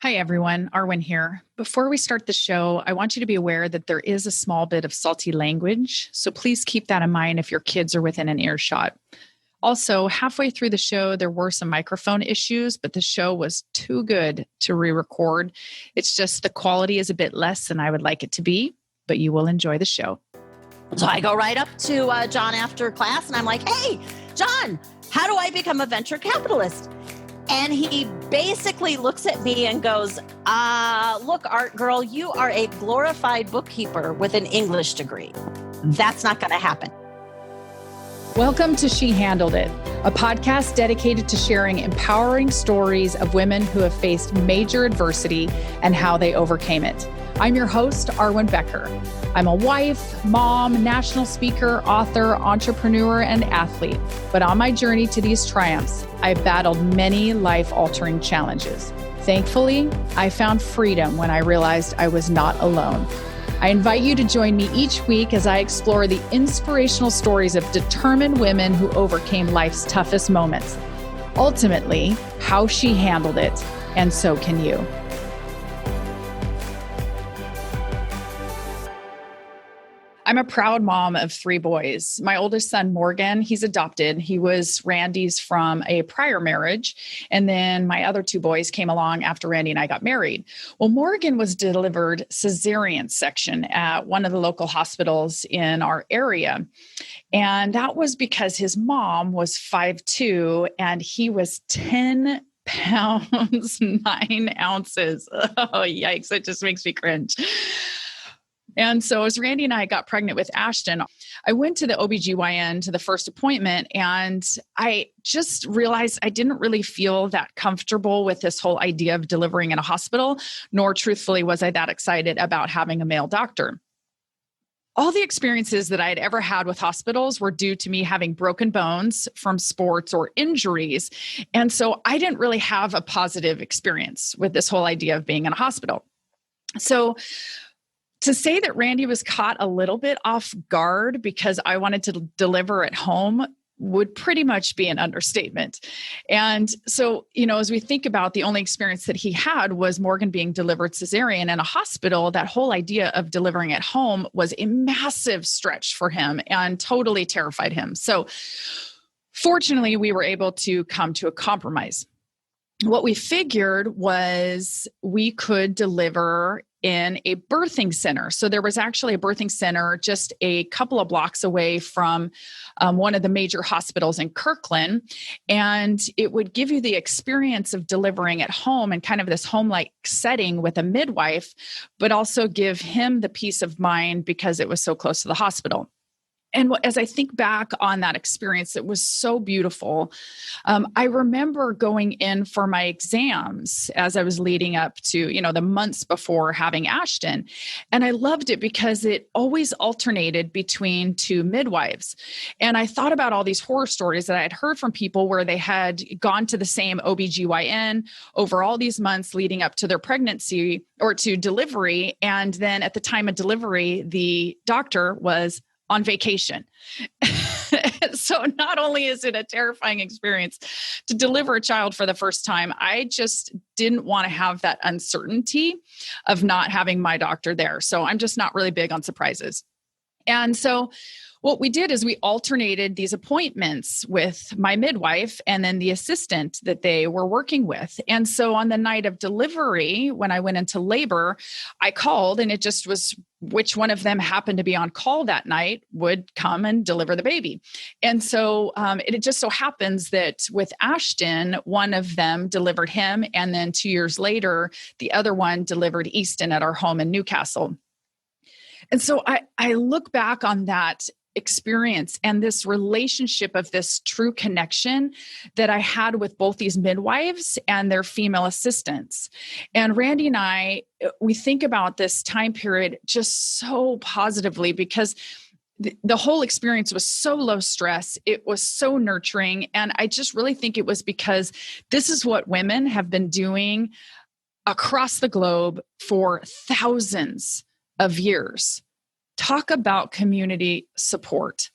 Hi, everyone. Arwen here. Before we start the show, I want you to be aware that there is a small bit of salty language, so please keep that in mind if your kids are within an earshot. Also, halfway through the show, there were some microphone issues, but the show was too good to re-record. It's just the quality is a bit less than I would like it to be, but you will enjoy the show. So I go right up to John after class and I'm like, hey, John, how do I become a venture capitalist? And he basically looks at me and goes, look, art girl, you are a glorified bookkeeper with an English degree. That's not going to happen. Welcome to She Handled It, a podcast dedicated to sharing empowering stories of women who have faced major adversity and how they overcame it. I'm your host, Arwen Becker. I'm a wife, mom, national speaker, author, entrepreneur, and athlete. But on my journey to these triumphs, I've battled many life-altering challenges. Thankfully, I found freedom when I realized I was not alone. I invite you to join me each week as I explore the inspirational stories of determined women who overcame life's toughest moments. Ultimately, how she handled it, and so can you. I'm a proud mom of 3 boys. My oldest son, Morgan, he's adopted. He was Randy's from a prior marriage. And then my other 2 boys came along after Randy and I got married. Well, Morgan was delivered cesarean section at one of the local hospitals in our area. And that was because his mom was 5'2" and he was 10 pounds, 9 ounces. Oh, yikes. It just makes me cringe. And so as Randy and I got pregnant with Ashton, I went to the OBGYN to the first appointment, and I just realized I didn't really feel that comfortable with this whole idea of delivering in a hospital, nor truthfully was I that excited about having a male doctor. All the experiences that I had ever had with hospitals were due to me having broken bones from sports or injuries. And so I didn't really have a positive experience with this whole idea of being in a hospital. So to say that Randy was caught a little bit off guard because I wanted to deliver at home would pretty much be an understatement. And so, as we think about the only experience that he had was Morgan being delivered cesarean in a hospital, that whole idea of delivering at home was a massive stretch for him and totally terrified him. So fortunately, we were able to come to a compromise. What we figured was we could deliver in a birthing center. So there was actually a birthing center just a couple of blocks away from one of the major hospitals in Kirkland. And it would give you the experience of delivering at home and kind of this home-like setting with a midwife, but also give him the peace of mind because it was so close to the hospital. And as I think back on that experience, it was so beautiful. I remember going in for my exams as I was leading up to, the months before having Ashton. And I loved it because it always alternated between 2 midwives. And I thought about all these horror stories that I had heard from people where they had gone to the same OBGYN over all these months leading up to their pregnancy or to delivery. And then at the time of delivery, the doctor was on vacation. So not only is it a terrifying experience to deliver a child for the first time, I just didn't want to have that uncertainty of not having my doctor there. So I'm just not really big on surprises. And so what we did is we alternated these appointments with my midwife and then the assistant that they were working with. And so on the night of delivery, when I went into labor, I called and it just was which one of them happened to be on call that night would come and deliver the baby. And so it just so happens that with Ashton, one of them delivered him. And then 2 years later, the other one delivered Easton at our home in Newcastle. And so I look back on that experience and this relationship of this true connection that I had with both these midwives and their female assistants. And Randy and I, we think about this time period just so positively because the whole experience was so low stress. It was so nurturing. And I just really think it was because this is what women have been doing across the globe for thousands of years. Talk about community support.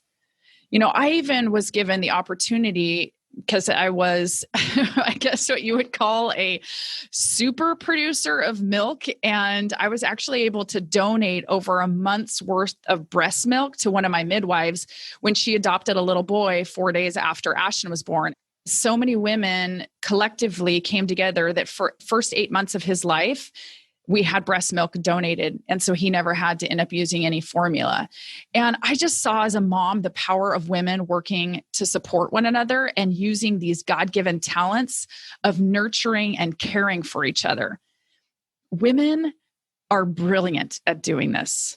I even was given the opportunity because I was, I guess what you would call a super producer of milk. And I was actually able to donate over a month's worth of breast milk to one of my midwives when she adopted a little boy 4 days after Ashton was born. So many women collectively came together that for first 8 months of his life, we had breast milk donated. And so he never had to end up using any formula. And I just saw as a mom, the power of women working to support one another and using these God-given talents of nurturing and caring for each other. Women are brilliant at doing this.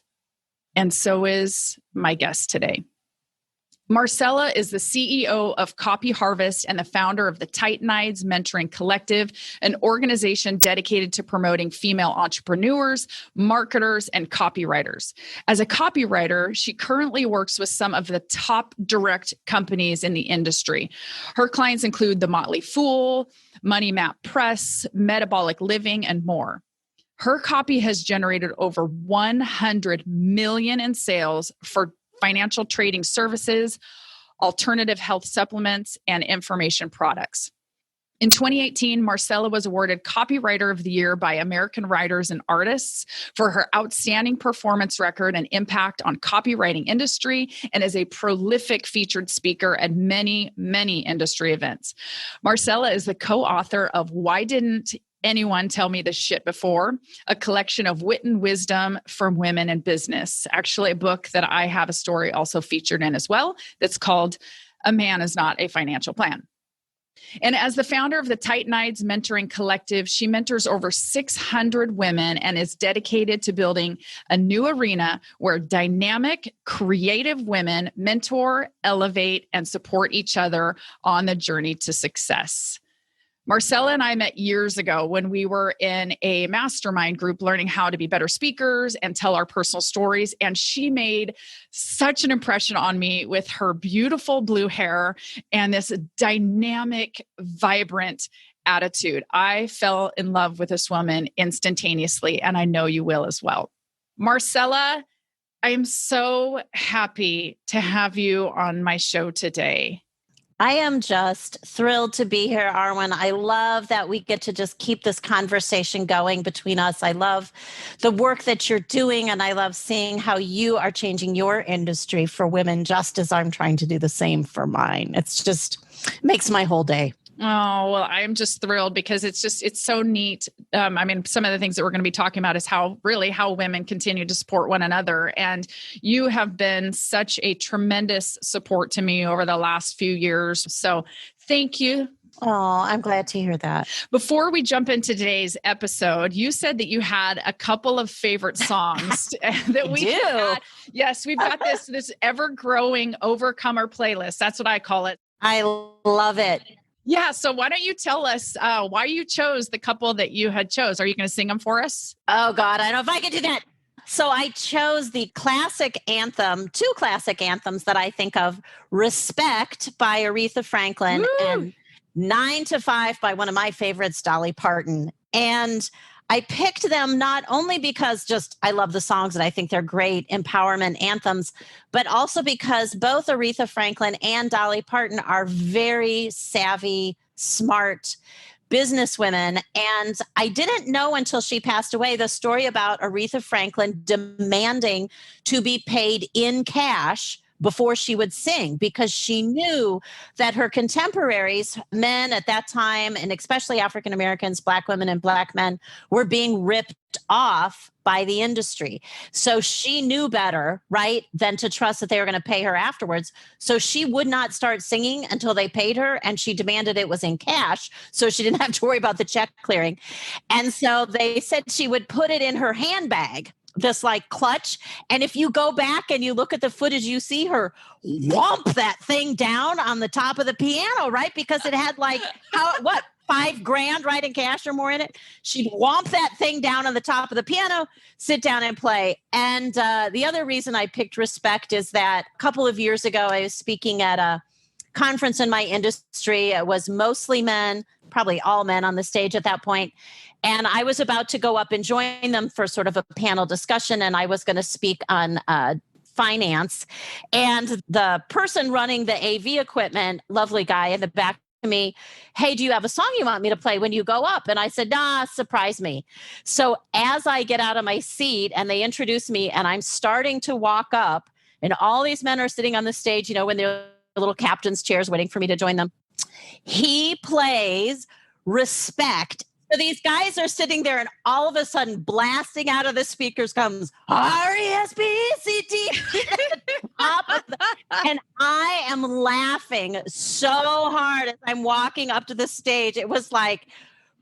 And so is my guest today. Marcella is the CEO of Copy Harvest and the founder of the Titanides Mentoring Collective, an organization dedicated to promoting female entrepreneurs, marketers, and copywriters. As a copywriter, she currently works with some of the top direct companies in the industry. Her clients include the Motley Fool, Money Map Press, Metabolic Living, and more. Her copy has generated over 100 million in sales for financial trading services, alternative health supplements, and information products. In 2018, Marcella was awarded Copywriter of the Year by American Writers and Artists for her outstanding performance record and impact on copywriting industry, and is a prolific featured speaker at many, many industry events. Marcella is the co-author of Why Didn't Anyone Tell Me This Shit Before? A collection of wit and wisdom from women in business. Actually, a book that I have a story also featured in as well that's called A Man Is Not a Financial Plan. And as the founder of the Titanides Mentoring Collective, she mentors over 600 women and is dedicated to building a new arena where dynamic, creative women mentor, elevate, and support each other on the journey to success. Marcella and I met years ago when we were in a mastermind group learning how to be better speakers and tell our personal stories. And she made such an impression on me with her beautiful blue hair and this dynamic, vibrant attitude. I fell in love with this woman instantaneously, and I know you will as well. Marcella, I am so happy to have you on my show today. I am just thrilled to be here, Arwen. I love that we get to just keep this conversation going between us. I love the work that you're doing, and I love seeing how you are changing your industry for women, just as I'm trying to do the same for mine. It's just makes my whole day. Oh, well, I'm just thrilled because it's so neat. Some of the things that we're going to be talking about is how women continue to support one another. And you have been such a tremendous support to me over the last few years. So thank you. Oh, I'm glad to hear that. Before we jump into today's episode, you said that you had a couple of favorite songs that we do. Yes, we've got this ever-growing overcomer playlist. That's what I call it. I love it. Yeah. So why don't you tell us why you chose the couple that you had chose? Are you going to sing them for us? Oh, God, I don't know if I can do that. So I chose the classic anthem, two classic anthems that I think of, Respect by Aretha Franklin and 9 to 5 by one of my favorites, Dolly Parton. And I picked them not only because just I love the songs and I think they're great empowerment anthems, but also because both Aretha Franklin and Dolly Parton are very savvy, smart businesswomen. And I didn't know until she passed away the story about Aretha Franklin demanding to be paid in cash before she would sing, because she knew that her contemporaries, men at that time, and especially African Americans, Black women and Black men, were being ripped off by the industry. So she knew better, right, than to trust that they were going to pay her afterwards. So she would not start singing until they paid her, and she demanded it was in cash, so she didn't have to worry about the check clearing. And so they said she would put it in her handbag, this like clutch. And if you go back and you look at the footage, you see her whomp that thing down on the top of the piano, right? Because it had like, $5,000, right, in cash or more in it. She'd whomp that thing down on the top of the piano, sit down and play. And the other reason I picked Respect is that a couple of years ago, I was speaking at a conference in my industry. It was mostly men, probably all men on the stage at that point. And I was about to go up and join them for sort of a panel discussion. And I was going to speak on finance. And the person running the AV equipment, lovely guy in the back, to me, hey, do you have a song you want me to play when you go up? And I said, nah, surprise me. So as I get out of my seat and they introduce me and I'm starting to walk up and all these men are sitting on the stage, when they're little captain's chairs waiting for me to join them, he plays Respect. So these guys are sitting there and all of a sudden blasting out of the speakers comes R-E-S-P-E-C-T. And I am laughing so hard as I'm walking up to the stage. It was like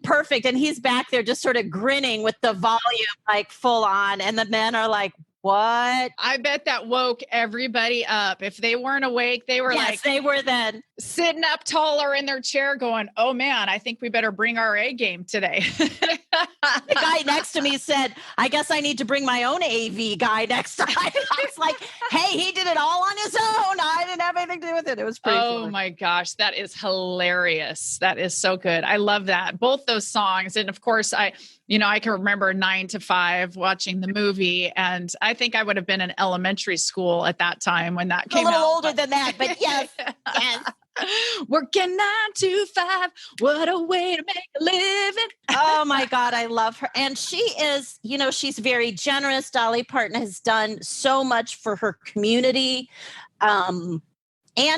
perfect. And he's back there just sort of grinning with the volume like full on. And the men are like, what? I bet that woke everybody up. If they weren't awake, they were they were then sitting up taller in their chair going, oh man, I think we better bring our A game today. The guy next to me said, I guess I need to bring my own AV guy next time. I was like, hey, he did it all on his own. I didn't have anything to do with it. It was pretty fun. My gosh, that is hilarious. That is so good. I love that. Both those songs. And of course, I can remember 9 to 5 watching the movie. And I think I would have been in elementary school at that time when that came out. A little older than that, but yes. Yes. Working 9 to 5. What a way to make a living. Oh my God, I love her. And she is, she's very generous. Dolly Parton has done so much for her community. And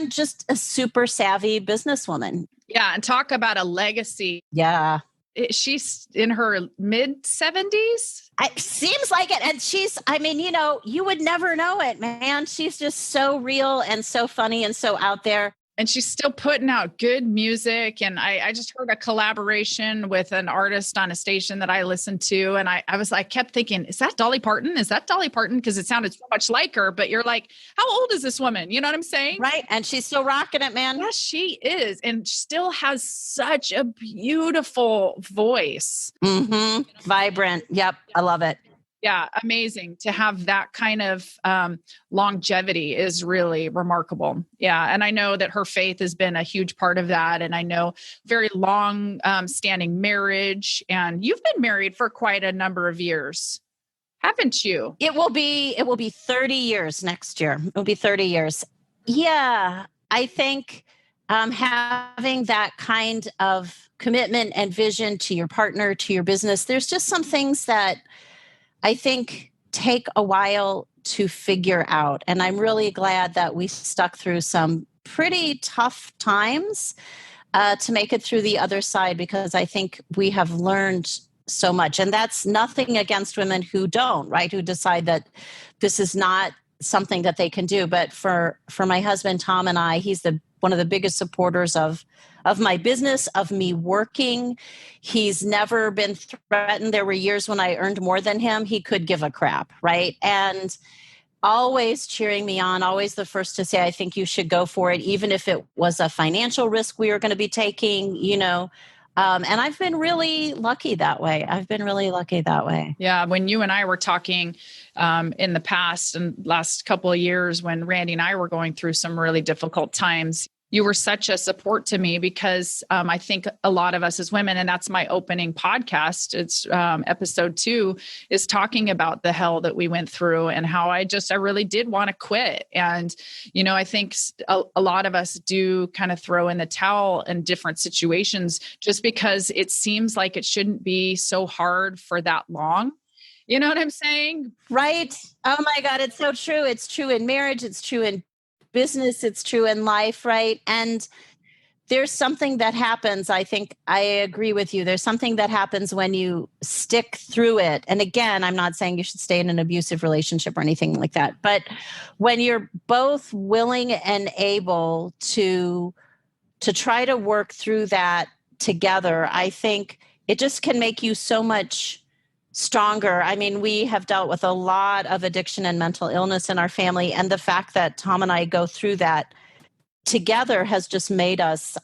just a super savvy businesswoman. Yeah. And talk about a legacy. Yeah. She's in her mid 70s. It seems like it. And you would never know it, man. She's just so real and so funny and so out there. And she's still putting out good music. And I just heard a collaboration with an artist on a station that I listened to. And I kept thinking, is that Dolly Parton? Is that Dolly Parton? Because it sounded so much like her. But you're like, how old is this woman? You know what I'm saying? Right. And she's still rocking it, man. Yes, she is. And still has such a beautiful voice. Mm-hmm. Vibrant. Yep. I love it. Yeah, amazing. To have that kind of longevity is really remarkable. Yeah. And I know that her faith has been a huge part of that. And I know very long standing marriage. And you've been married for quite a number of years, haven't you? It will be 30 years next year. It will be 30 years. Yeah. I think having that kind of commitment and vision to your partner, to your business, there's just some things that I think take a while to figure out. And I'm really glad that we stuck through some pretty tough times to make it through the other side, because I think we have learned so much. And that's nothing against women who don't, right? Who decide that this is not something that they can do. But for my husband, Tom, and I, he's one of the biggest supporters of my business, of me working. He's never been threatened. There were years when I earned more than him. He could give a crap, right? And always cheering me on, always the first to say, I think you should go for it, even if it was a financial risk we were going to be taking, And I've been really lucky that way. Yeah. When you and I were talking in the past and last couple of years, when Randy and I were going through some really difficult times, you were such a support to me, because I think a lot of us as women, and that's my opening podcast, it's episode 2, is talking about the hell that we went through and how I really did want to quit. And, I think a lot of us do kind of throw in the towel in different situations just because it seems like it shouldn't be so hard for that long. You know what I'm saying? Right. Oh my God. It's so true. It's true in marriage. It's true in business, it's true in life, right? And there's something that happens. I think I agree with you. There's something that happens when you stick through it. And again, I'm not saying you should stay in an abusive relationship or anything like that, but when you're both willing and able to try to work through that together, I think it just can make you so much stronger. I mean, we have dealt with a lot of addiction and mental illness in our family. And the fact that Tom and I go through that together has just made us,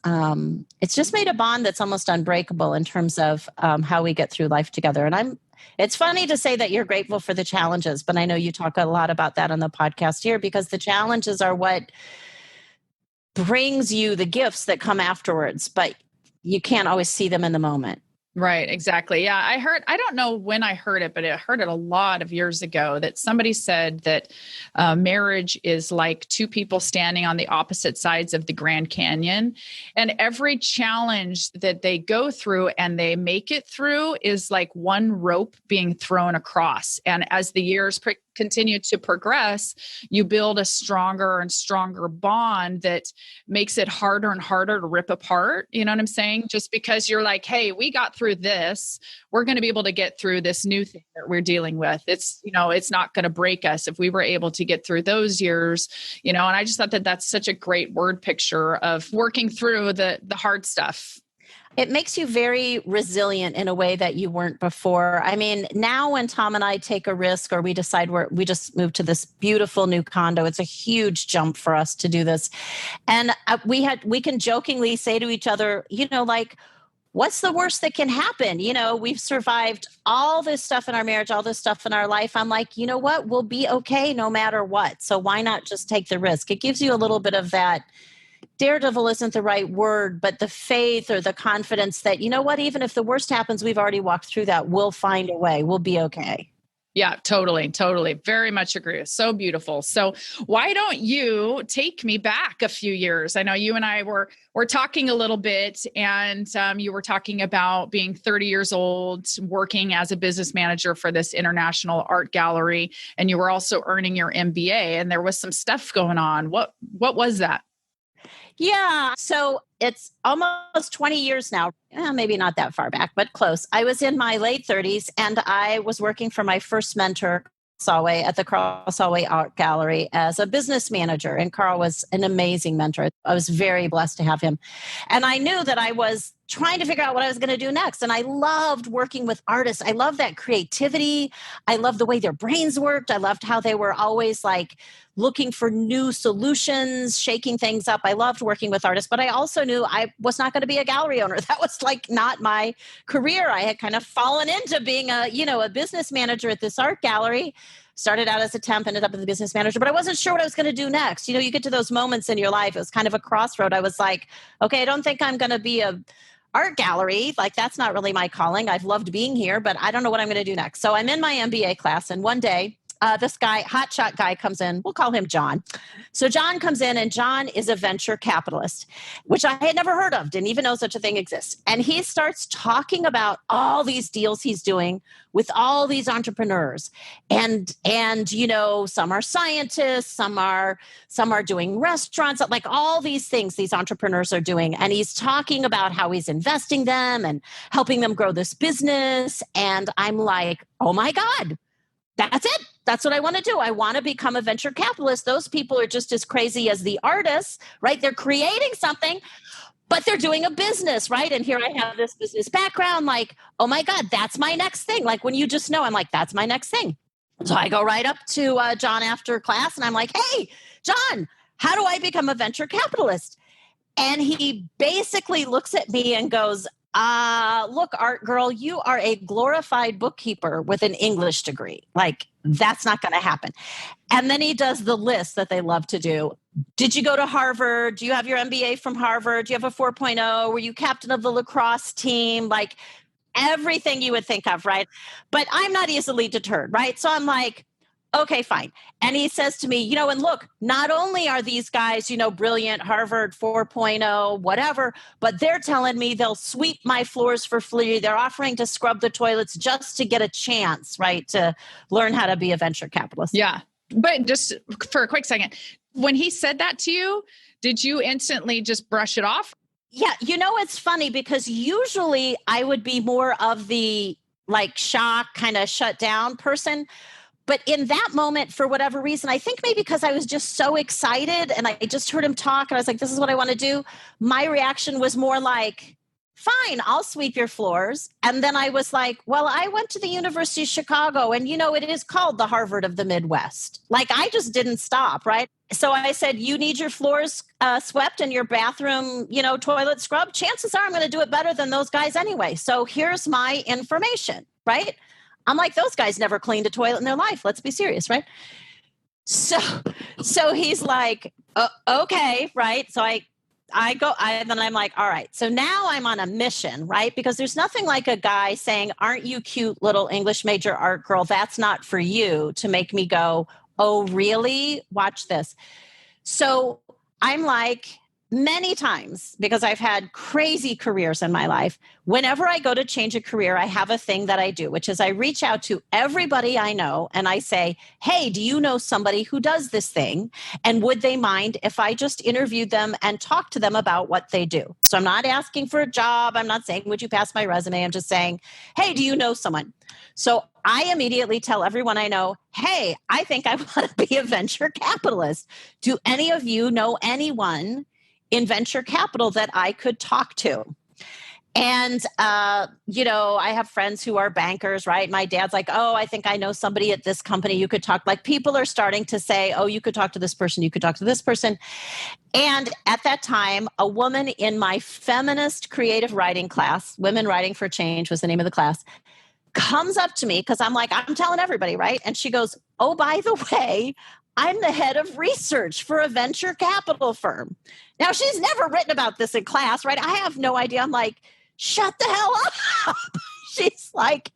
it's just made a bond that's almost unbreakable in terms of how we get through life together. And it's funny to say that you're grateful for the challenges, but I know you talk a lot about that on the podcast here, because the challenges are what brings you the gifts that come afterwards, but you can't always see them in the moment. Right, exactly. Yeah, I don't know when I heard it, but I heard it a lot of years ago that somebody said that marriage is like two people standing on the opposite sides of the Grand Canyon. And every challenge that they go through and they make it through is like one rope being thrown across. And as the years continue to progress, you build a stronger and stronger bond that makes it harder and harder to rip apart. You know what I'm saying? Just because you're like, hey, we got through this, we're going to be able to get through this new thing that we're dealing with. It's, it's not going to break us if we were able to get through those years, and I just thought that that's such a great word picture of working through the hard stuff. It makes you very resilient in a way that you weren't before. I mean, now when Tom and I take a risk or we decide we just moved to this beautiful new condo, it's a huge jump for us to do this. And we can jokingly say to each other, like, what's the worst that can happen? We've survived all this stuff in our marriage, all this stuff in our life. I'm like, you know what? We'll be okay no matter what. So why not just take the risk? It gives you a little bit of that. Daredevil isn't the right word, but the faith or the confidence that, you know what, even if the worst happens, we've already walked through that. We'll find a way. We'll be okay. Yeah, totally. Very much agree. So beautiful. So why don't you take me back a few years? I know you and I were talking a little bit, and you were talking about being 30 years old, working as a business manager for this international art gallery, and you were also earning your MBA, and there was some stuff going on. What was that? Yeah. So it's almost 20 years now, maybe not that far back, but close. I was in my late 30s and I was working for my first mentor, Solway, at the Solway Art Gallery as a business manager. And Carl was an amazing mentor. I was very blessed to have him. And I knew that I was trying to figure out what I was going to do next. And I loved working with artists. I loved that creativity. I loved the way their brains worked. I loved how they were always like looking for new solutions, shaking things up. I loved working with artists, but I also knew I was not going to be a gallery owner. That was like not my career. I had kind of fallen into being a business manager at this art gallery. Started out as a temp, ended up as a business manager, but I wasn't sure what I was going to do next. You get to those moments in your life. It was kind of a crossroad. I was like, okay, I don't think I'm going to be a art gallery. Like, that's not really my calling. I've loved being here, but I don't know what I'm going to do next. So I'm in my MBA class, and one day, this guy, hotshot guy, comes in. We'll call him John. So John comes in, and John is a venture capitalist, which I had never heard of, didn't even know such a thing exists. And he starts talking about all these deals he's doing with all these entrepreneurs. And some are scientists, some are doing restaurants, like all these things these entrepreneurs are doing. And he's talking about how he's investing them and helping them grow this business. And I'm like, oh my God. That's it. That's what I want to do. I want to become a venture capitalist. Those people are just as crazy as the artists, right? They're creating something, but they're doing a business, right? And here I have this business background, like, oh my God, that's my next thing. Like when you just know, I'm like, that's my next thing. So I go right up to John after class and I'm like, hey, John, how do I become a venture capitalist? And he basically looks at me and goes, look, art girl, you are a glorified bookkeeper with an English degree. Like, that's not going to happen. And then he does the list that they love to do. Did you go to Harvard? Do you have your MBA from Harvard? Do you have a 4.0? Were you captain of the lacrosse team? Like everything you would think of, right? But I'm not easily deterred, right? So I'm like, okay, fine. And he says to me, and look, not only are these guys, brilliant, Harvard 4.0, whatever, but they're telling me they'll sweep my floors for free. They're offering to scrub the toilets just to get a chance, right, to learn how to be a venture capitalist. Yeah. But just for a quick second, when he said that to you, did you instantly just brush it off? Yeah. It's funny because usually I would be more of the like shock, kind of shut down person. But in that moment, for whatever reason, I think maybe because I was just so excited and I just heard him talk and I was like, this is what I want to do. My reaction was more like, fine, I'll sweep your floors. And then I was like, well, I went to the University of Chicago and, it is called the Harvard of the Midwest. Like, I just didn't stop, right? So I said, you need your floors swept and your bathroom, toilet scrubbed. Chances are I'm going to do it better than those guys anyway. So here's my information, right? I'm like, those guys never cleaned a toilet in their life. Let's be serious, right? So he's like, okay, right? So I then I'm like, all right, so now I'm on a mission, right? Because there's nothing like a guy saying, aren't you cute little English major art girl? That's not for you, to make me go, oh, really? Watch this. So I'm like, many times, because I've had crazy careers in my life, whenever I go to change a career, I have a thing that I do, which is I reach out to everybody I know and I say, hey, do you know somebody who does this thing? And would they mind if I just interviewed them and talked to them about what they do? So I'm not asking for a job. I'm not saying, would you pass my resume? I'm just saying, hey, do you know someone? So I immediately tell everyone I know, hey, I think I want to be a venture capitalist. Do any of you know anyone in venture capital that I could talk to? And, I have friends who are bankers, right? My dad's like, oh, I think I know somebody at this company you could talk. Like, people are starting to say, oh, you could talk to this person, you could talk to this person. And at that time, a woman in my feminist creative writing class, Women Writing for Change was the name of the class, comes up to me, because I'm like, I'm telling everybody, right? And she goes, oh, by the way, I'm the head of research for a venture capital firm. Now, she's never written about this in class, right? I have no idea. I'm like, shut the hell up. She's like,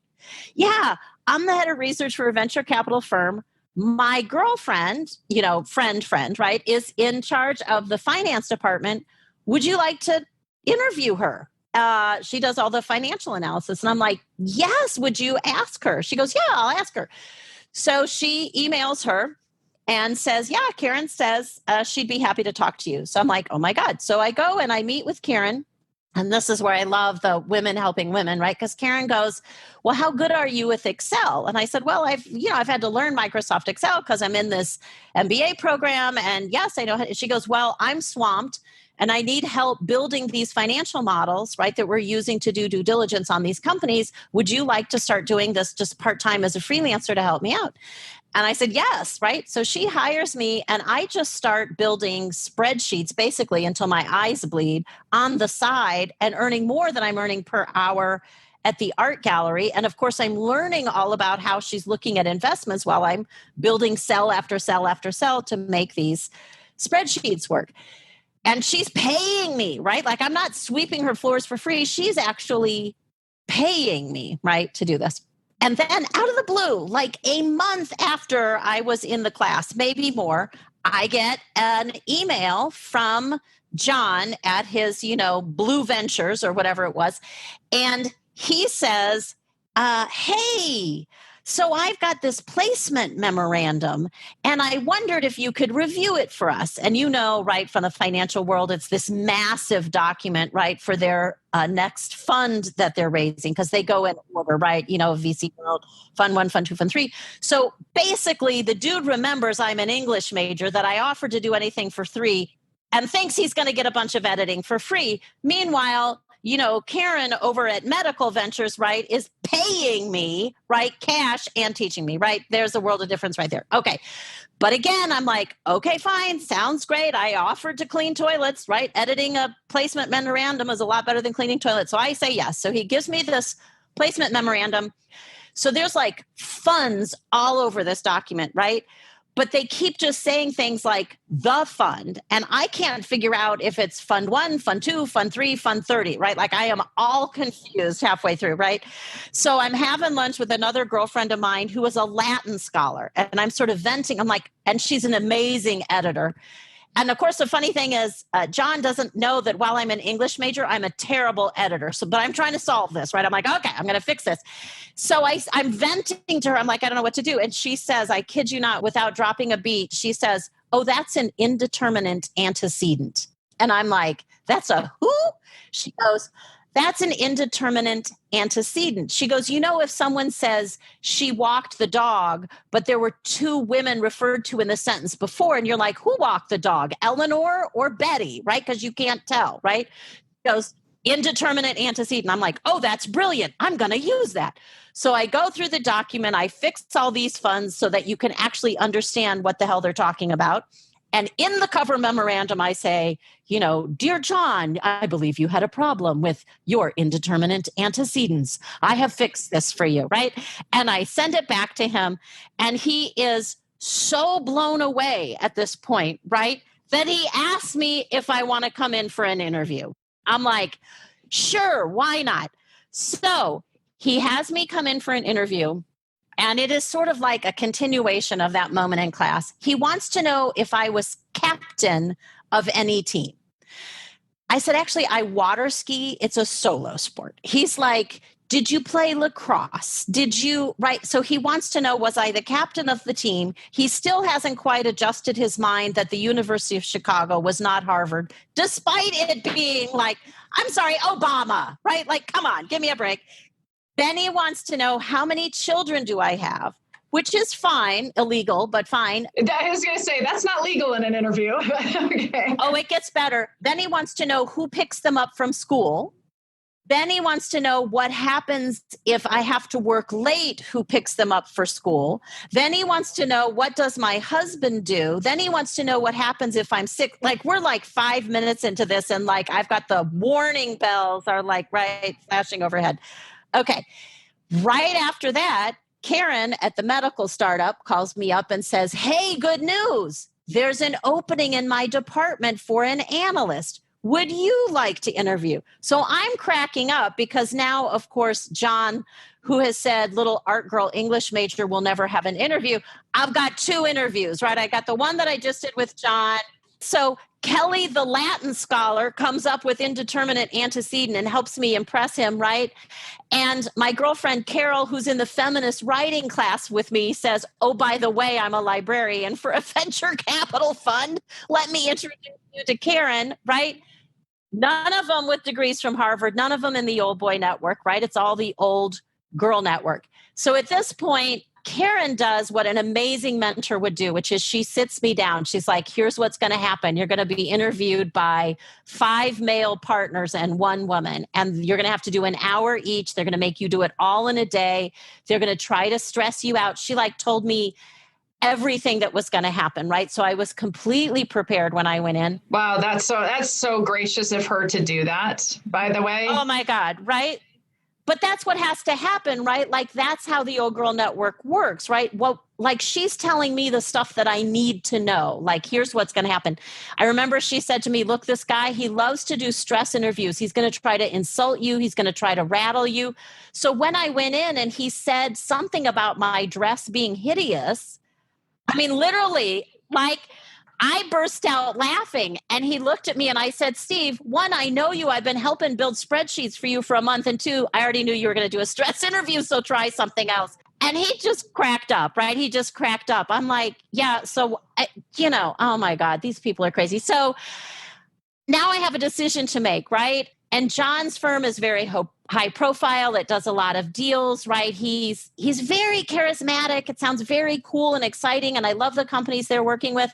yeah, I'm the head of research for a venture capital firm. My girlfriend, friend, right, is in charge of the finance department. Would you like to interview her? She does all the financial analysis. And I'm like, yes, would you ask her? She goes, yeah, I'll ask her. So she emails her and says, yeah, Karen says she'd be happy to talk to you. So I'm like, oh my God. So I go and I meet with Karen. And this is where I love the women helping women, right? Because Karen goes, well, how good are you with Excel? And I said, well, I've had to learn Microsoft Excel because I'm in this MBA program. And yes, I know. She goes, well, I'm swamped and I need help building these financial models, right, that we're using to do due diligence on these companies. Would you like to start doing this just part-time as a freelancer to help me out? And I said, yes, right? So she hires me and I just start building spreadsheets basically until my eyes bleed on the side and earning more than I'm earning per hour at the art gallery. And of course, I'm learning all about how she's looking at investments while I'm building cell after cell after cell to make these spreadsheets work. And she's paying me, right? Like, I'm not sweeping her floors for free. She's actually paying me, right, to do this. And then out of the blue, like a month after I was in the class, maybe more, I get an email from John at his, Blue Ventures or whatever it was. And he says, hey, so I've got this placement memorandum and I wondered if you could review it for us. And right, from the financial world, it's this massive document, right, for their next fund that they're raising, because they go in order, right? VC world, fund 1, fund 2, fund 3. So basically the dude remembers I'm an English major, that I offered to do anything for free, and thinks he's going to get a bunch of editing for free. Meanwhile, Karen over at Medical Ventures, right, is paying me, right, cash and teaching me, right? There's a world of difference right there. Okay. But again, I'm like, okay, fine. Sounds great. I offered to clean toilets, right? Editing a placement memorandum is a lot better than cleaning toilets. So I say yes. So he gives me this placement memorandum. So there's like funds all over this document, right? But they keep just saying things like the fund. And I can't figure out if it's fund 1, fund 2, fund 3, fund 30, right? Like, I am all confused halfway through, right? So I'm having lunch with another girlfriend of mine who is a Latin scholar. And I'm sort of venting. I'm like, and she's an amazing editor. And of course, the funny thing is, John doesn't know that while I'm an English major, I'm a terrible editor. But I'm trying to solve this, right? I'm like, okay, I'm going to fix this. So I'm venting to her. I'm like, I don't know what to do. And she says, I kid you not, without dropping a beat, she says, oh, that's an indeterminate antecedent. And I'm like, that's a who? She goes, that's an indeterminate antecedent. She goes, if someone says she walked the dog, but there were 2 women referred to in the sentence before, and you're like, who walked the dog, Eleanor or Betty, right? Because you can't tell, right? She goes, indeterminate antecedent. I'm like, oh, that's brilliant. I'm going to use that. So I go through the document. I fix all these funds so that you can actually understand what the hell they're talking about. And in the cover memorandum, I say, dear John, I believe you had a problem with your indeterminate antecedents. I have fixed this for you, right? And I send it back to him. And he is so blown away at this point, right, that he asked me if I want to come in for an interview. I'm like, sure, why not? So he has me come in for an interview. And it is sort of like a continuation of that moment in class. He wants to know if I was captain of any team. I said, actually, I water ski. It's a solo sport. He's like, did you play lacrosse? Did you, right? So he wants to know, was I the captain of the team? He still hasn't quite adjusted his mind that the University of Chicago was not Harvard, despite it being like, I'm sorry, Obama, right? Like, come on, give me a break. Then he wants to know, how many children do I have? Which is fine, illegal, but fine. I was going to say, that's not legal in an interview. Okay. Oh, it gets better. Then he wants to know who picks them up from school. Then he wants to know what happens if I have to work late, who picks them up for school. Then he wants to know, what does my husband do? Then he wants to know what happens if I'm sick. Like, we're like 5 minutes into this, and like I've got the warning bells are like right flashing overhead. Okay. Right after that, Karen at the medical startup calls me up and says, hey, good news. There's an opening in my department for an analyst. Would you like to interview? So I'm cracking up because now, of course, John, who has said little art girl English major will never have an interview. I've got 2 interviews, right? I got the one that I just did with John. So Kelly, the Latin scholar, comes up with indeterminate antecedent and helps me impress him, right? And my girlfriend, Carol, who's in the feminist writing class with me, says, oh, by the way, I'm a librarian for a venture capital fund. Let me introduce you to Karen, right? None of them with degrees from Harvard, none of them in the old boy network, right? It's all the old girl network. So at this point, Karen does what an amazing mentor would do, which is she sits me down. She's like, here's what's going to happen. You're going to be interviewed by 5 male partners and 1 woman. And you're going to have to do an hour each. They're going to make you do it all in a day. They're going to try to stress you out. She like told me everything that was going to happen, right? So I was completely prepared when I went in. Wow, that's so gracious of her to do that, by the way. Oh my God, right? But that's what has to happen, right? Like that's how the old girl network works, right? Well, like she's telling me the stuff that I need to know. Like, here's what's going to happen. I remember she said to me, look, this guy, he loves to do stress interviews. He's going to try to insult you. He's going to try to rattle you. So when I went in and he said something about my dress being hideous, I mean, literally, like I burst out laughing and he looked at me and I said, Steve, 1, I know you. I've been helping build spreadsheets for you for a month. And 2, I already knew you were going to do a stress interview. So try something else. And he just cracked up, right? He just cracked up. I'm like, yeah. So, oh my God, these people are crazy. So now I have a decision to make, right? And John's firm is very high profile. It does a lot of deals, right? He's very charismatic. It sounds very cool and exciting. And I love the companies they're working with.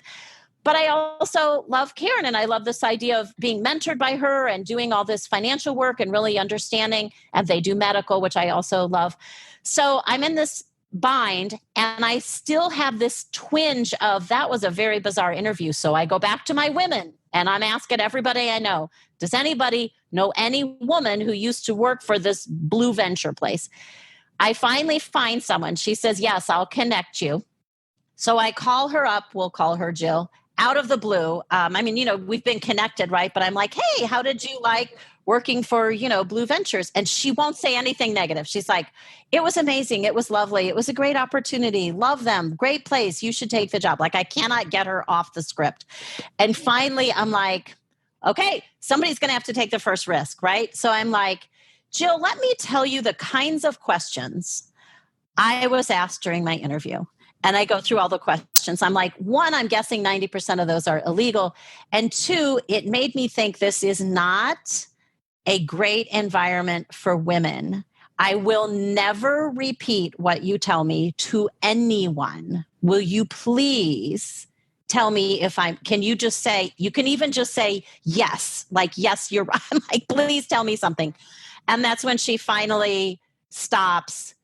But I also love Karen, and I love this idea of being mentored by her and doing all this financial work and really understanding. And they do medical, which I also love. So I'm in this bind, and I still have this twinge of that was a very bizarre interview. So I go back to my women, and I'm asking everybody I know, does anybody know any woman who used to work for this blue venture place? I finally find someone. She says, yes, I'll connect you. So I call her up. We'll call her Jill. Out of the blue. We've been connected, right? But I'm like, hey, how did you like working for, Blue Ventures? And she won't say anything negative. She's like, it was amazing. It was lovely. It was a great opportunity. Love them. Great place. You should take the job. Like I cannot get her off the script. And finally, I'm like, okay, somebody's going to have to take the first risk, right? So I'm like, Jill, let me tell you the kinds of questions I was asked during my interview. And I go through all the questions. I'm like, 1, I'm guessing 90% of those are illegal. And 2, it made me think this is not a great environment for women. I will never repeat what you tell me to anyone. Will you please tell me if can you just say, you can even just say yes, like, yes, you're right. I'm like, please tell me something. And that's when she finally stops,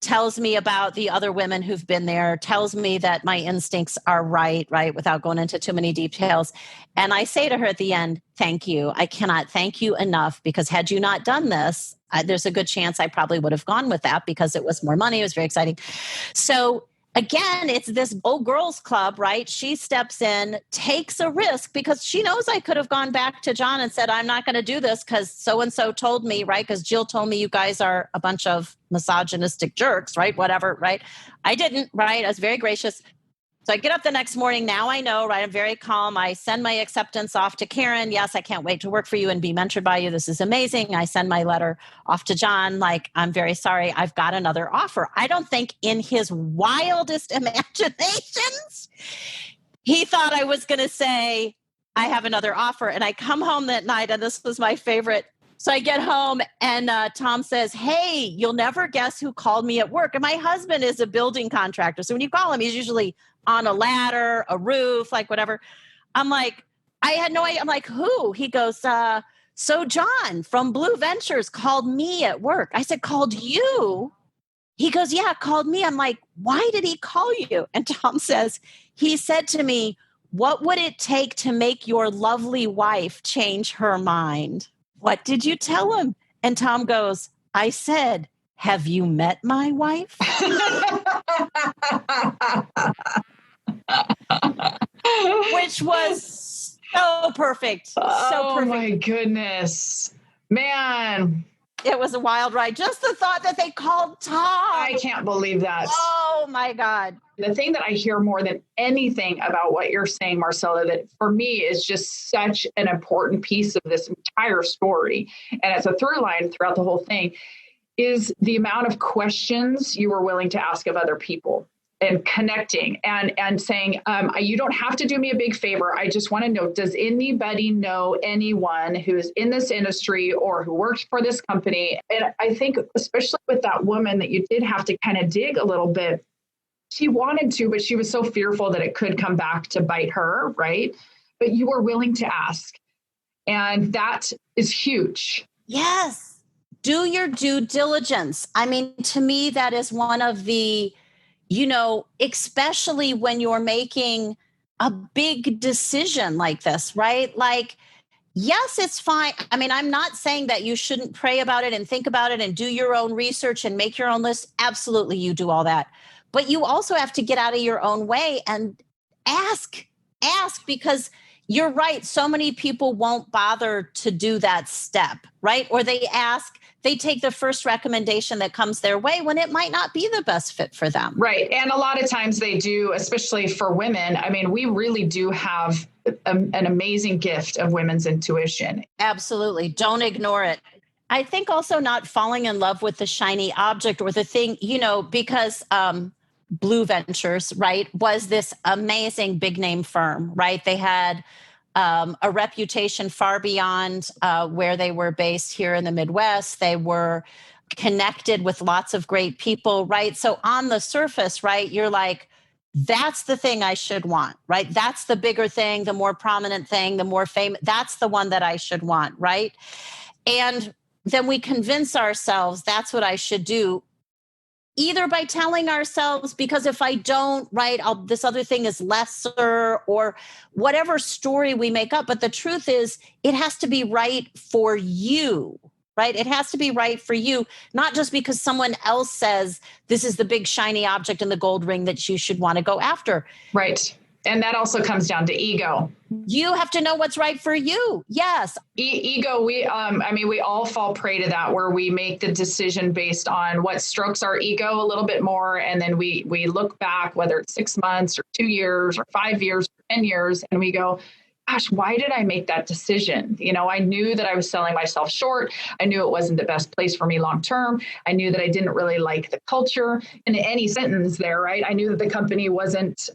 tells me about the other women who've been there, tells me that my instincts are right, without going into too many details. And I say to her at the end, thank you. I cannot thank you enough, because had you not done this, there's a good chance I probably would have gone with that because it was more money. It was very exciting. So again, it's this old girls club, right? She steps in, takes a risk because she knows I could have gone back to John and said, I'm not going to do this because so-and-so told me, right? Because Jill told me you guys are a bunch of misogynistic jerks, right? Whatever, right? I didn't, right? I was very gracious. So I get up the next morning. Now I know, right? I'm very calm. I send my acceptance off to Karen. Yes, I can't wait to work for you and be mentored by you. This is amazing. I send my letter off to John. Like, I'm very sorry. I've got another offer. I don't think in his wildest imaginations, he thought I was going to say, I have another offer. And I come home that night, and this was my favorite. So I get home and Tom says, hey, you'll never guess who called me at work. And my husband is a building contractor. So when you call him, he's usually on a ladder, a roof, like whatever. I'm like, I had no idea. I'm like, who? He goes, so John from Blue Ventures called me at work. I said, called you? He goes, yeah, called me. I'm like, why did he call you? And Tom says, he said to me, what would it take to make your lovely wife change her mind? What did you tell him? And Tom goes, I said, have you met my wife? Which was so perfect. So perfect. Oh my goodness. Man. It was a wild ride. Just the thought that they called Tom. I can't believe that. Oh my God. The thing that I hear more than anything about what you're saying, Marcella, that for me is just such an important piece of this entire story, and it's a through line throughout the whole thing, is the amount of questions you were willing to ask of other people and connecting and saying, you don't have to do me a big favor. I just want to know, does anybody know anyone who is in this industry or who works for this company? And I think especially with that woman that you did have to kind of dig a little bit, she wanted to, but she was so fearful that it could come back to bite her, right? But you were willing to ask. And that is huge. Yes. Do your due diligence. I mean, to me, that is one of the, especially when you're making a big decision like this, right? Like, yes, it's fine. I mean, I'm not saying that you shouldn't pray about it and think about it and do your own research and make your own list. Absolutely, you do all that. But you also have to get out of your own way and ask, because you're right. So many people won't bother to do that step, right? Or they take the first recommendation that comes their way when it might not be the best fit for them. Right. And a lot of times they do, especially for women. I mean, we really do have an amazing gift of women's intuition. Absolutely. Don't ignore it. I think also not falling in love with the shiny object or the thing, because Blue Ventures, right, was this amazing big name firm, right? They had a reputation far beyond where they were based here in the Midwest. They were connected with lots of great people, right? So on the surface, right, you're like, that's the thing I should want, right? That's the bigger thing, the more prominent thing, the more famous. That's the one that I should want, right? And then we convince ourselves that's what I should do, either by telling ourselves, because if I don't, right, this other thing is lesser, or whatever story we make up. But the truth is, it has to be right for you, right? It has to be right for you, not just because someone else says this is the big shiny object in the gold ring that you should want to go after. Right. And that also comes down to ego. You have to know what's right for you. Yes. Ego, we all fall prey to that, where we make the decision based on what strokes our ego a little bit more. And then we look back, whether it's 6 months or 2 years or 5 years or 10 years, and we go, gosh, why did I make that decision? I knew that I was selling myself short. I knew it wasn't the best place for me long term. I knew that I didn't really like the culture in any sentence there, right? I knew that the company wasn't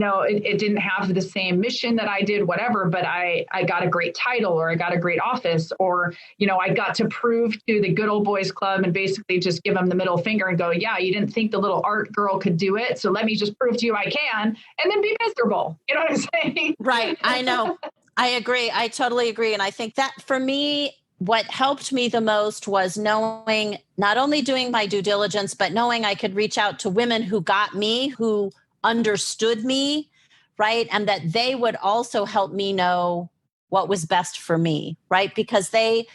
it didn't have the same mission that I did, whatever, but I got a great title, or I got a great office, or, I got to prove to the good old boys club and basically just give them the middle finger and go, yeah, you didn't think the little art girl could do it, so let me just prove to you I can, and then be miserable. You know what I'm saying? Right. I know. I agree. I totally agree. And I think that for me, what helped me the most was knowing, not only doing my due diligence, but knowing I could reach out to women who got me, who understood me, right? And that they would also help me know what was best for me, right? Because they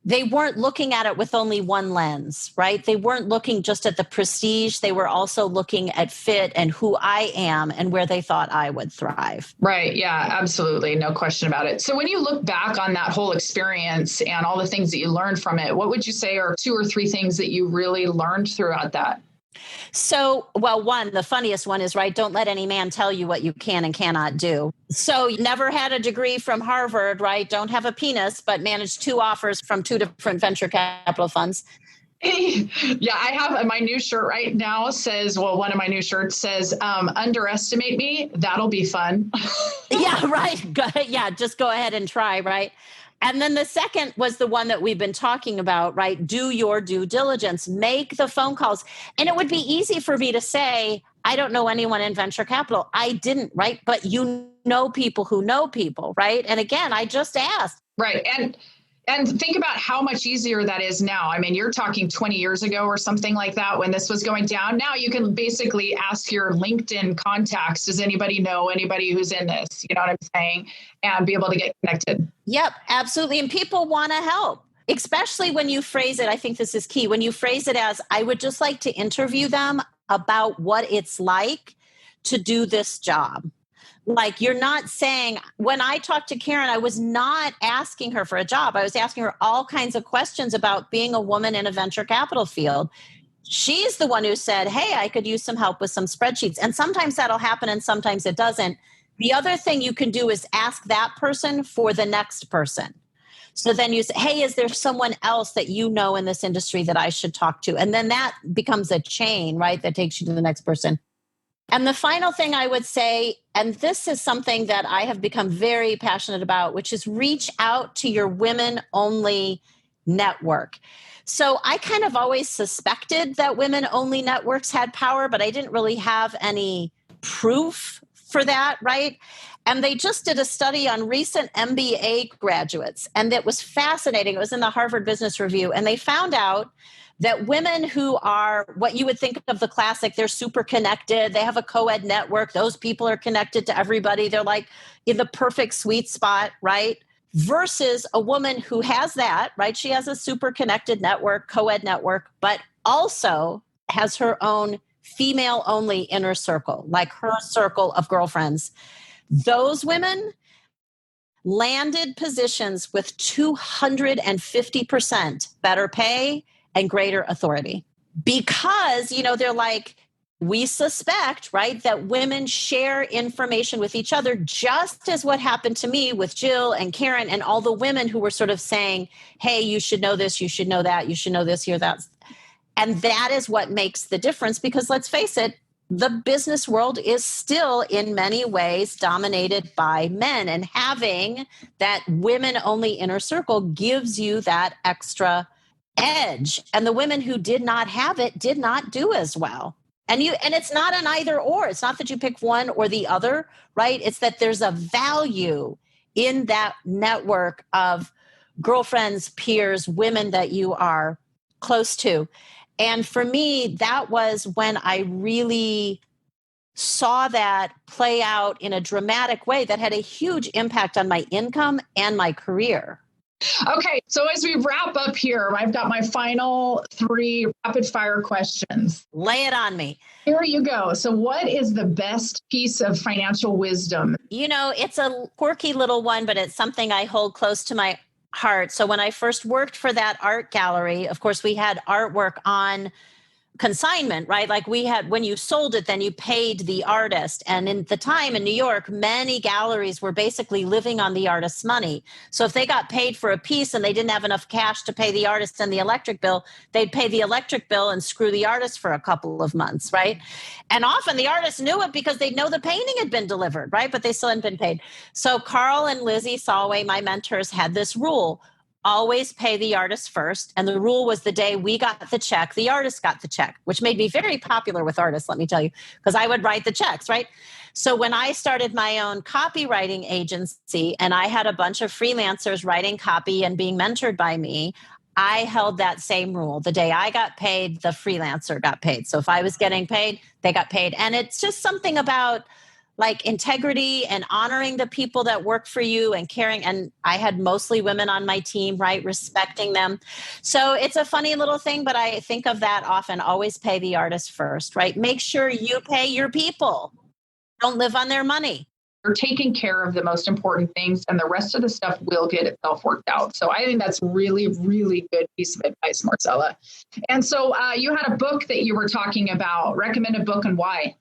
they weren't looking at it with only one lens, right? They weren't looking just at the prestige. They were also looking at fit and who I am and where they thought I would thrive. Right. Yeah, absolutely. No question about it. So when you look back on that whole experience and all the things that you learned from it, what would you say are 2 or 3 things that you really learned throughout that? So, well, one, the funniest one is, right, don't let any man tell you what you can and cannot do. So you never had a degree from Harvard, right? Don't have a penis, but managed 2 offers from 2 different venture capital funds. Yeah, I have my new shirt right now says, well, one of my new shirts says, underestimate me. That'll be fun. Yeah, right. Yeah, just go ahead and try, right? And then the second was the one that we've been talking about, right? Do your due diligence, make the phone calls. And it would be easy for me to say, I don't know anyone in venture capital. I didn't, right? But you know people who know people, right? And again, I just asked. Right. And think about how much easier that is now. I mean, you're talking 20 years ago or something like that when this was going down. Now you can basically ask your LinkedIn contacts, does anybody know anybody who's in this? You know what I'm saying? And be able to get connected. Yep, absolutely. And people want to help, especially when you phrase it. I think this is key. When you phrase it as, I would just like to interview them about what it's like to do this job. Like, you're not saying, when I talked to Karen, I was not asking her for a job. I was asking her all kinds of questions about being a woman in a venture capital field. She's the one who said, hey, I could use some help with some spreadsheets. And sometimes that'll happen and sometimes it doesn't. The other thing you can do is ask that person for the next person. So then you say, hey, is there someone else that you know in this industry that I should talk to? And then that becomes a chain, right, that takes you to the next person. And the final thing I would say, and this is something that I have become very passionate about, which is reach out to your women-only network. So I kind of always suspected that women-only networks had power, but I didn't really have any proof for that, right? And they just did a study on recent MBA graduates, and it was fascinating. It was in the Harvard Business Review, and they found out that women who are what you would think of the classic, they're super connected, they have a co-ed network, those people are connected to everybody, they're like in the perfect sweet spot, right? Versus a woman who has that, right? She has a super connected network, co-ed network, but also has her own female-only inner circle, like her circle of girlfriends. Those women landed positions with 250% better pay and greater authority, because, they're like, we suspect, right, that women share information with each other, just as what happened to me with Jill and Karen and all the women who were sort of saying, hey, you should know this, you should know that, you should know this, here, that. And that is what makes the difference, because let's face it, the business world is still in many ways dominated by men, and having that women-only inner circle gives you that extra edge. And the women who did not have it did not do as well. And it's not an either or. It's not that you pick one or the other, right? It's that there's a value in that network of girlfriends, peers, women that you are close to. And for me, that was when I really saw that play out in a dramatic way that had a huge impact on my income and my career. Okay, so as we wrap up here, I've got my final 3 rapid fire questions. Lay it on me. Here you go. So what is the best piece of financial wisdom? It's a quirky little one, but it's something I hold close to my heart. So when I first worked for that art gallery, of course, we had artwork on consignment, right? Like we had, when you sold it, then you paid the artist. And in the time in New York, many galleries were basically living on the artist's money. So if they got paid for a piece and they didn't have enough cash to pay the artist and the electric bill, they'd pay the electric bill and screw the artist for a couple of months, right? And often the artist knew it because they'd know the painting had been delivered, right? But they still hadn't been paid. So Carl and Lizzie Solway, my mentors, had this rule: always pay the artist first. And the rule was the day we got the check, the artist got the check, which made me very popular with artists, let me tell you, because I would write the checks, right? So when I started my own copywriting agency and I had a bunch of freelancers writing copy and being mentored by me, I held that same rule. The day I got paid, the freelancer got paid. So if I was getting paid, they got paid. And it's just something about, like integrity and honoring the people that work for you and caring. And I had mostly women on my team, right? Respecting them. So it's a funny little thing, but I think of that often. Always pay the artist first, right? Make sure you pay your people. Don't live on their money. You're taking care of the most important things, and the rest of the stuff will get itself worked out. So I think that's really, really good piece of advice, Marcella. And so you had a book that you were talking about. Recommend a book and why?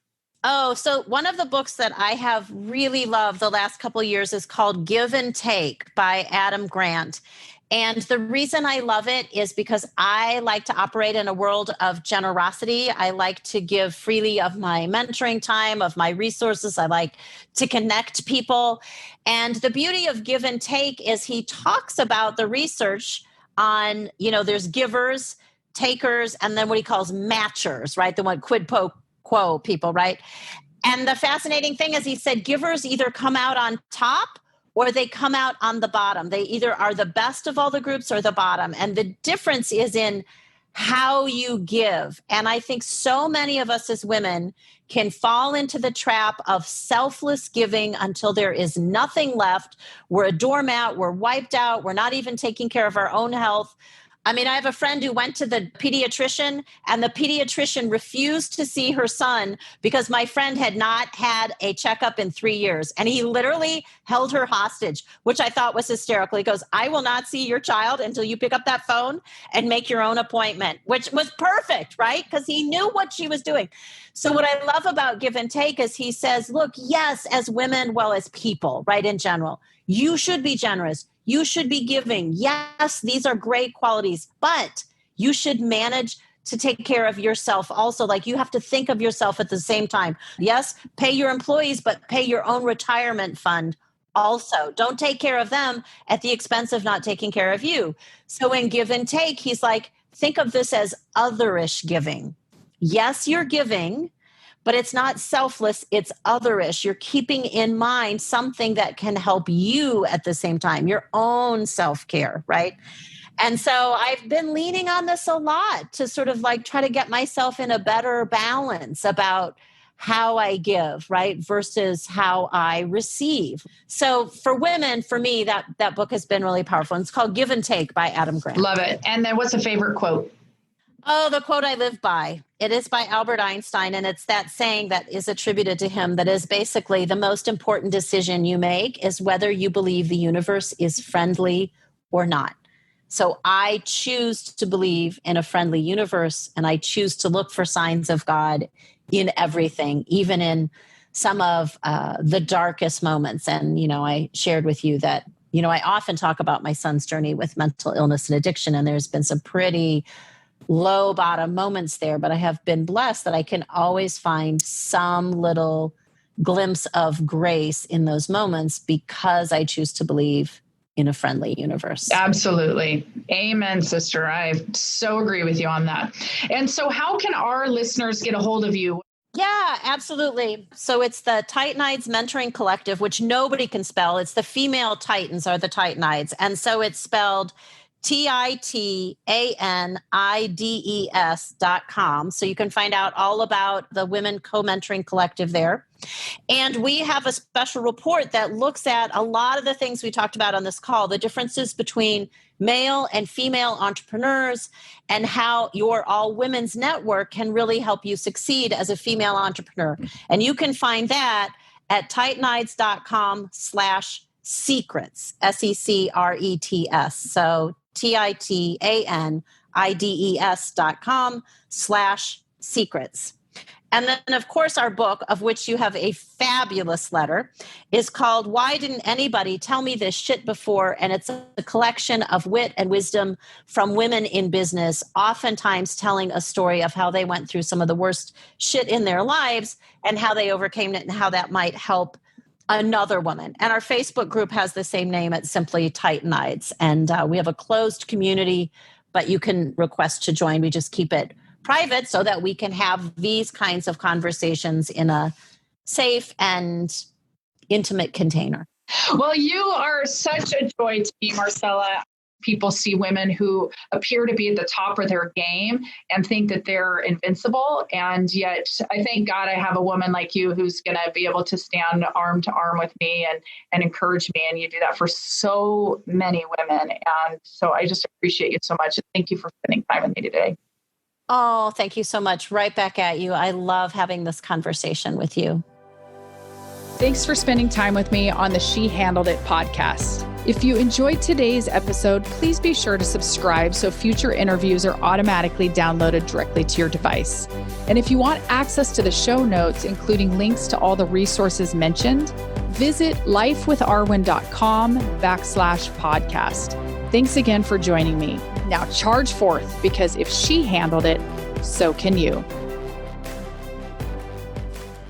Oh, so one of the books that I have really loved the last couple of years is called Give and Take by Adam Grant. And the reason I love it is because I like to operate in a world of generosity. I like to give freely of my mentoring time, of my resources. I like to connect people. And the beauty of Give and Take is he talks about the research on, there's givers, takers, and then what he calls matchers, right? The one quid pro quo people, right? And the fascinating thing is he said givers either come out on top or they come out on the bottom. They either are the best of all the groups or the bottom. And the difference is in how you give. And I think so many of us as women can fall into the trap of selfless giving until there is nothing left. We're a doormat. We're wiped out. We're not even taking care of our own health. I mean, I have a friend who went to the pediatrician and the pediatrician refused to see her son because my friend had not had a checkup in 3 years. And he literally held her hostage, which I thought was hysterical. He goes, I will not see your child until you pick up that phone and make your own appointment, which was perfect, right? Because he knew what she was doing. So what I love about Give and Take is he says, look, yes, as women, well, as people, right, in general, you should be generous. You should be giving. Yes, these are great qualities, but you should manage to take care of yourself also. Like you have to think of yourself at the same time. Yes, pay your employees, but pay your own retirement fund also. Don't take care of them at the expense of not taking care of you. So in Give and Take, he's like, think of this as otherish giving. Yes, you're giving, but it's not selfless, it's otherish. You're keeping in mind something that can help you at the same time, your own self-care, right? And so I've been leaning on this a lot to sort of like try to get myself in a better balance about how I give, right? Versus how I receive. So for women, for me, that book has been really powerful. And it's called Give and Take by Adam Grant. Love it. And then what's a favorite quote? Oh, the quote I live by. It is by Albert Einstein, and it's that saying that is attributed to him that is basically the most important decision you make is whether you believe the universe is friendly or not. So I choose to believe in a friendly universe, and I choose to look for signs of God in everything, even in some of the darkest moments. And, I shared with you that, I often talk about my son's journey with mental illness and addiction, and there's been some pretty low bottom moments there, but I have been blessed that I can always find some little glimpse of grace in those moments because I choose to believe in a friendly universe. Absolutely. Amen, sister. I so agree with you on that. And so how can our listeners get a hold of you? Yeah, absolutely. So it's the Titanides Mentoring Collective, which nobody can spell. It's the female Titans are the Titanides. And so it's spelled TITANIDES.com. So you can find out all about the Women Co-Mentoring Collective there. And we have a special report that looks at a lot of the things we talked about on this call, the differences between male and female entrepreneurs and how your all women's network can really help you succeed as a female entrepreneur. And you can find that at titanides.com/secrets, SECRETS. So TITANIDES.com/secrets. And then, of course, our book, of which you have a fabulous letter, is called Why Didn't Anybody Tell Me This Shit Before? And it's a collection of wit and wisdom from women in business, oftentimes telling a story of how they went through some of the worst shit in their lives and how they overcame it and how that might help another woman. And our Facebook group has the same name. It's simply Titanides. And we have a closed community, but you can request to join. We just keep it private so that we can have these kinds of conversations in a safe and intimate container. Well, you are such a joy to me, Marcella. people see women who appear to be at the top of their game and think that they're invincible. And yet I thank God I have a woman like you who's going to be able to stand arm to arm with me and encourage me. And you do that for so many women. And so I just appreciate you so much. And thank you for spending time with me today. Oh, thank you so much. Right back at you. I love having this conversation with you. Thanks for spending time with me on the She Handled It podcast. If you enjoyed today's episode, please be sure to subscribe so future interviews are automatically downloaded directly to your device. And if you want access to the show notes, including links to all the resources mentioned, visit lifewitharwin.com/podcast. Thanks again for joining me. Now charge forth, because if she handled it, so can you.